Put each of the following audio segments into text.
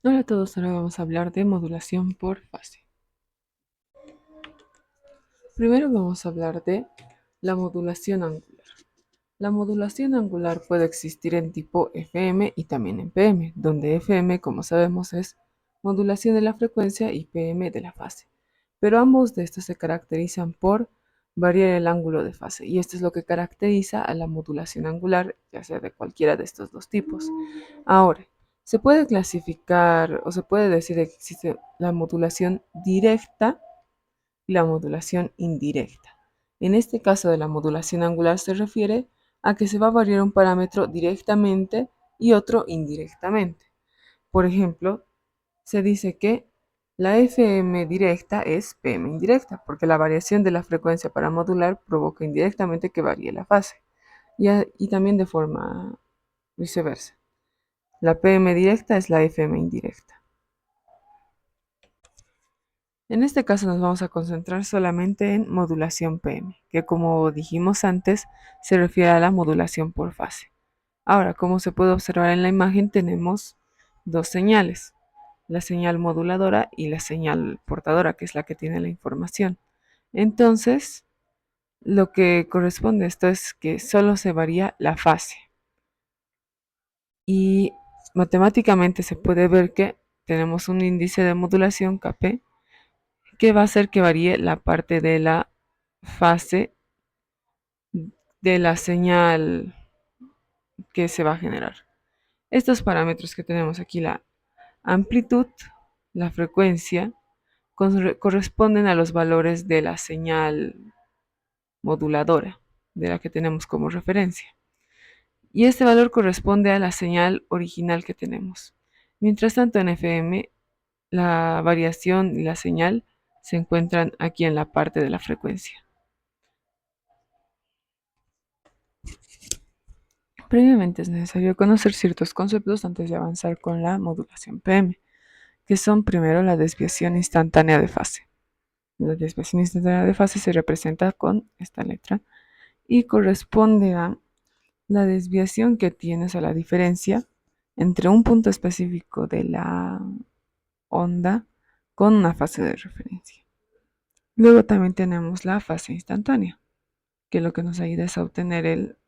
Hola a todos, ahora vamos a hablar de modulación por fase. Primero vamos a hablar de la modulación angular. La modulación angular puede existir en tipo FM y también en PM, donde FM, como sabemos, es modulación de la frecuencia y PM de la fase. Pero ambos de estos se caracterizan por variar el ángulo de fase, y esto es lo que caracteriza a la modulación angular, ya sea de cualquiera de estos dos tipos. Ahora, se puede clasificar o se puede decir que existe la modulación directa y la modulación indirecta. En este caso de la modulación angular se refiere a que se va a variar un parámetro directamente y otro indirectamente. Por ejemplo, se dice que la FM directa es PM indirecta, porque la variación de la frecuencia para modular provoca indirectamente que varíe la fase, y también de forma viceversa. La PM directa es la FM indirecta. En este caso nos vamos a concentrar solamente en modulación PM, que como dijimos antes, se refiere a la modulación por fase. Ahora, como se puede observar en la imagen, tenemos dos señales, la señal moduladora y la señal portadora, que es la que tiene la información. Entonces, lo que corresponde a esto es que solo se varía la fase. Y matemáticamente se puede ver que tenemos un índice de modulación Kp que va a hacer que varíe la parte de la fase de la señal que se va a generar. Estos parámetros que tenemos aquí, la amplitud, la frecuencia, corresponden a los valores de la señal moduladora, de la que tenemos como referencia. Y este valor corresponde a la señal original que tenemos. Mientras tanto, en FM, la variación y la señal se encuentran aquí en la parte de la frecuencia. Previamente es necesario conocer ciertos conceptos antes de avanzar con la modulación PM, que son primero la desviación instantánea de fase. La desviación instantánea de fase se representa con esta letra y corresponde a la desviación que tienes a la diferencia entre un punto específico de la onda con una fase de referencia. Luego también tenemos la fase instantánea, que lo que nos ayuda es a obtener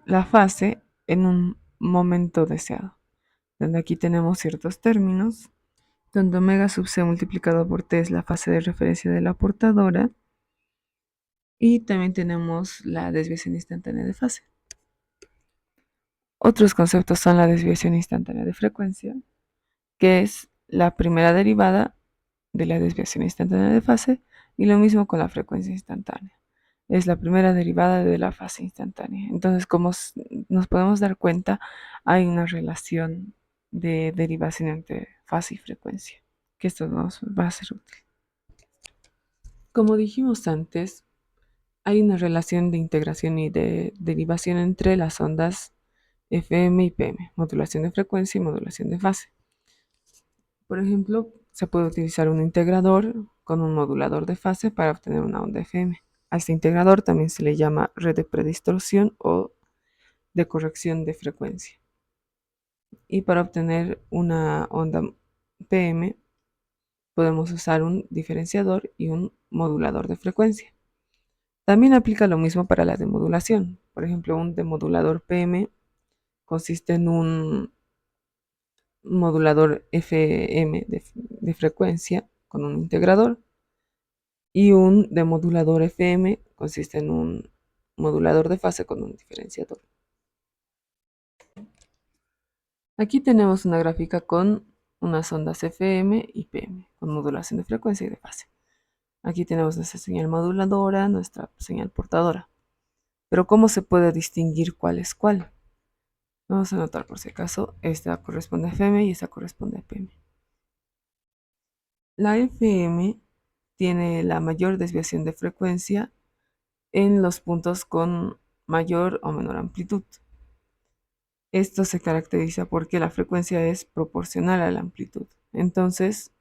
la fase en un momento deseado, donde aquí tenemos ciertos términos, donde omega sub c multiplicado por t es la fase de referencia de la portadora, y también tenemos la desviación instantánea de fase. Otros conceptos son la desviación instantánea de frecuencia, que es la primera derivada de la desviación instantánea de fase, y lo mismo con la frecuencia instantánea. Es la primera derivada de la fase instantánea. Entonces, como nos podemos dar cuenta, hay una relación de derivación entre fase y frecuencia, que esto nos va a ser útil. Como dijimos antes, hay una relación de integración y de derivación entre las ondas FM y PM, modulación de frecuencia y modulación de fase. Por ejemplo, se puede utilizar un integrador con un modulador de fase para obtener una onda FM. A este integrador también se le llama red de predistorsión o de corrección de frecuencia. Y para obtener una onda PM podemos usar un diferenciador y un modulador de frecuencia. También aplica lo mismo para la demodulación. Por ejemplo, un demodulador PM consiste en un modulador FM de frecuencia con un integrador, y un demodulador FM consiste en un modulador de fase con un diferenciador. Aquí tenemos una gráfica con unas ondas FM y PM, con modulación de frecuencia y de fase. Aquí tenemos nuestra señal moduladora, nuestra señal portadora. Pero ¿cómo se puede distinguir cuál es cuál? Vamos a anotar por si acaso, esta corresponde a FM y esta corresponde a PM. La FM tiene la mayor desviación de frecuencia en los puntos con mayor o menor amplitud. Esto se caracteriza porque la frecuencia es proporcional a la amplitud. Entonces,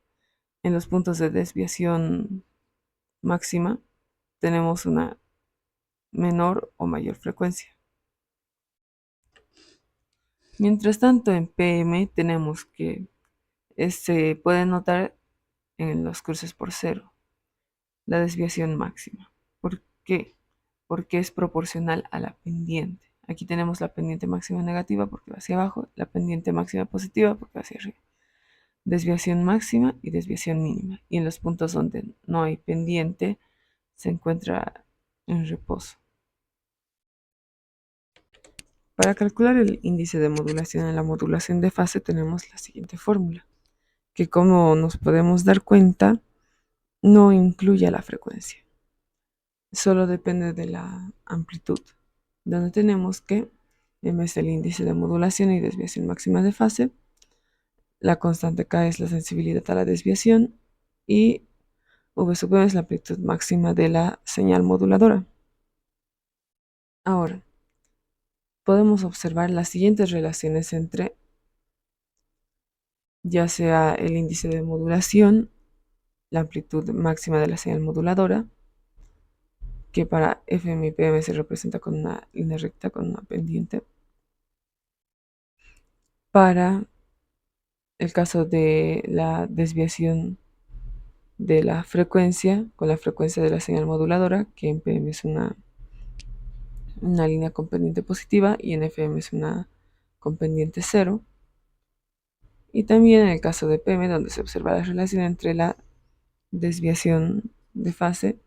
en los puntos de desviación máxima tenemos una menor o mayor frecuencia. Mientras tanto, en PM tenemos que se puede notar en los cruces por cero la desviación máxima. ¿Por qué? Porque es proporcional a la pendiente. Aquí tenemos la pendiente máxima negativa porque va hacia abajo, la pendiente máxima positiva porque va hacia arriba. Desviación máxima y desviación mínima. Y en los puntos donde no hay pendiente se encuentra en reposo. Para calcular el índice de modulación en la modulación de fase tenemos la siguiente fórmula, que como nos podemos dar cuenta, no incluye la frecuencia, solo depende de la amplitud, donde tenemos que M es el índice de modulación y desviación máxima de fase, la constante K es la sensibilidad a la desviación y V sub m es la amplitud máxima de la señal moduladora. Ahora, podemos observar las siguientes relaciones entre ya sea el índice de modulación, la amplitud máxima de la señal moduladora, que para FM y PM se representa con una línea recta con una pendiente. Para el caso de la desviación de la frecuencia, con la frecuencia de la señal moduladora, que en PM es una línea con pendiente positiva y en FM es una con pendiente cero. Y también en el caso de PM, donde se observa la relación entre la desviación de fase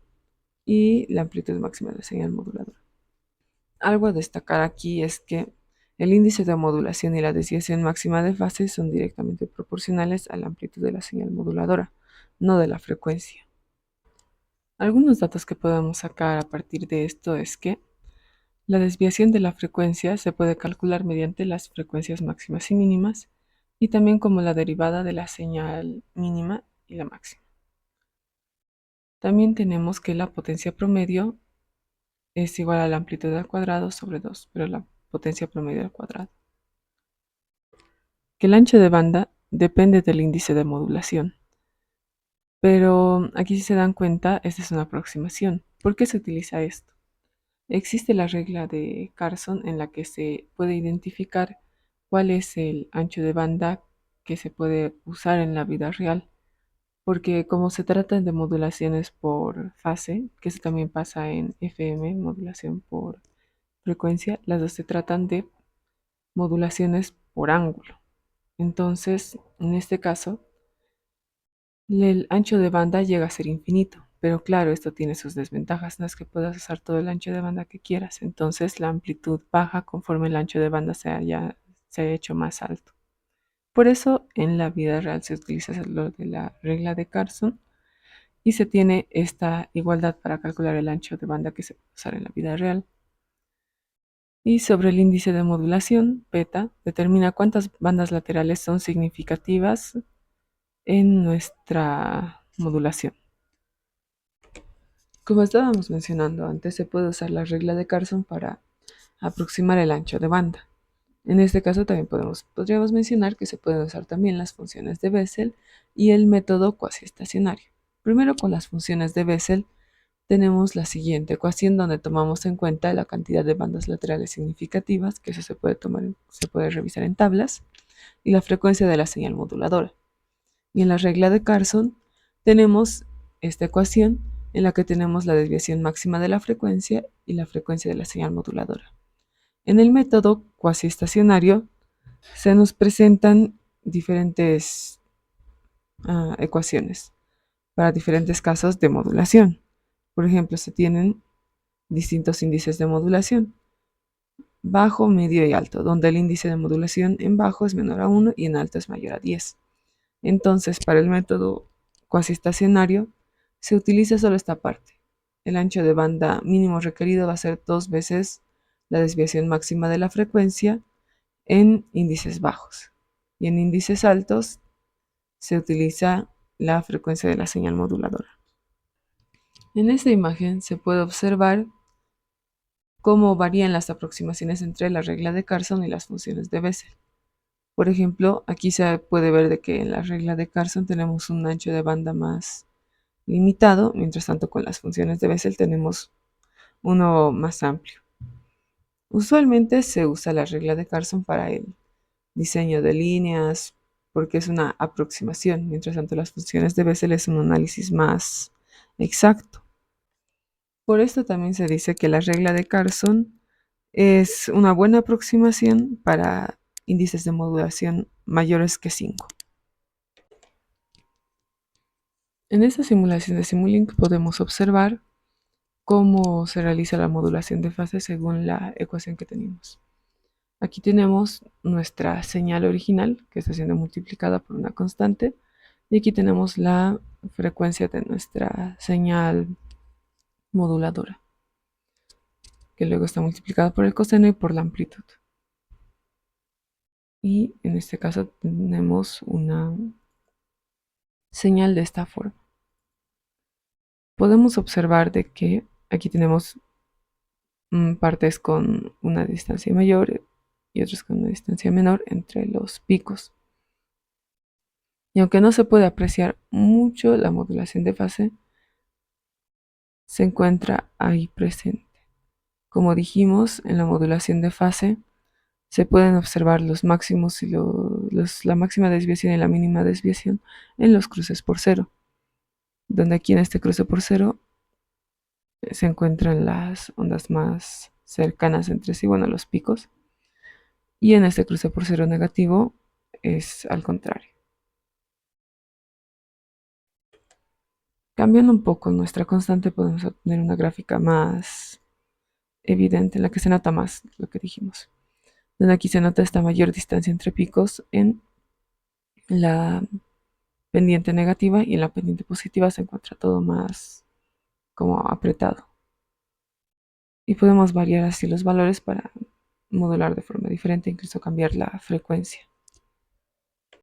y la amplitud máxima de la señal moduladora. Algo a destacar aquí es que el índice de modulación y la desviación máxima de fase son directamente proporcionales a la amplitud de la señal moduladora, no de la frecuencia. Algunos datos que podemos sacar a partir de esto es que la desviación de la frecuencia se puede calcular mediante las frecuencias máximas y mínimas y también como la derivada de la señal mínima y la máxima. También tenemos que la potencia promedio es igual a la amplitud al cuadrado sobre 2, pero la potencia promedio al cuadrado. Que el ancho de banda depende del índice de modulación. Pero aquí si se dan cuenta, esta es una aproximación. ¿Por qué se utiliza esto? Existe la regla de Carson en la que se puede identificar cuál es el ancho de banda que se puede usar en la vida real. Porque como se trata de modulaciones por fase, que eso también pasa en FM, modulación por frecuencia, las dos se tratan de modulaciones por ángulo. Entonces, en este caso, el ancho de banda llega a ser infinito, pero claro, esto tiene sus desventajas, no es que puedas usar todo el ancho de banda que quieras, entonces la amplitud baja conforme el ancho de banda se haya hecho más alto. Por eso en la vida real se utiliza lo de la regla de Carson y se tiene esta igualdad para calcular el ancho de banda que se puede usar en la vida real. Y sobre el índice de modulación, beta, determina cuántas bandas laterales son significativas en nuestra modulación. Como estábamos mencionando antes, se puede usar la regla de Carson para aproximar el ancho de banda. En este caso también podríamos mencionar que se pueden usar también las funciones de Bessel y el método cuasi estacionario. Primero, con las funciones de Bessel tenemos la siguiente ecuación donde tomamos en cuenta la cantidad de bandas laterales significativas, que eso se puede revisar en tablas, y la frecuencia de la señal moduladora. Y en la regla de Carson tenemos esta ecuación en la que tenemos la desviación máxima de la frecuencia y la frecuencia de la señal moduladora. En el método cuasi estacionario se nos presentan diferentes ecuaciones para diferentes casos de modulación. Por ejemplo, se tienen distintos índices de modulación, bajo, medio y alto, donde el índice de modulación en bajo es menor a 1 y en alto es mayor a 10. Entonces, para el método cuasi estacionario, se utiliza solo esta parte. El ancho de banda mínimo requerido va a ser 2 veces la desviación máxima de la frecuencia en índices bajos. Y en índices altos se utiliza la frecuencia de la señal moduladora. En esta imagen se puede observar cómo varían las aproximaciones entre la regla de Carson y las funciones de Bessel. Por ejemplo, aquí se puede ver de que en la regla de Carson tenemos un ancho de banda más limitado, mientras tanto con las funciones de Bessel tenemos uno más amplio. Usualmente se usa la regla de Carson para el diseño de líneas, porque es una aproximación, mientras tanto las funciones de Bessel es un análisis más exacto. Por esto también se dice que la regla de Carson es una buena aproximación para índices de modulación mayores que 5. En esta simulación de Simulink podemos observar cómo se realiza la modulación de fase según la ecuación que tenemos. Aquí tenemos nuestra señal original, que está siendo multiplicada por una constante, y aquí tenemos la frecuencia de nuestra señal moduladora, que luego está multiplicada por el coseno y por la amplitud. Y en este caso tenemos una señal de esta forma. Podemos observar de que aquí tenemos partes con una distancia mayor y otras con una distancia menor entre los picos. Y aunque no se puede apreciar mucho la modulación de fase, se encuentra ahí presente. Como dijimos, en la modulación de fase se pueden observar los máximos y la máxima desviación y la mínima desviación en los cruces por cero, donde aquí en este cruce por cero se encuentran las ondas más cercanas entre sí, bueno, los picos, y en este cruce por cero negativo es al contrario. Cambiando un poco nuestra constante podemos obtener una gráfica más evidente en la que se nota más lo que dijimos. Donde aquí se nota esta mayor distancia entre picos en la pendiente negativa y en la pendiente positiva se encuentra todo más como apretado. Y podemos variar así los valores para modular de forma diferente, incluso cambiar la frecuencia.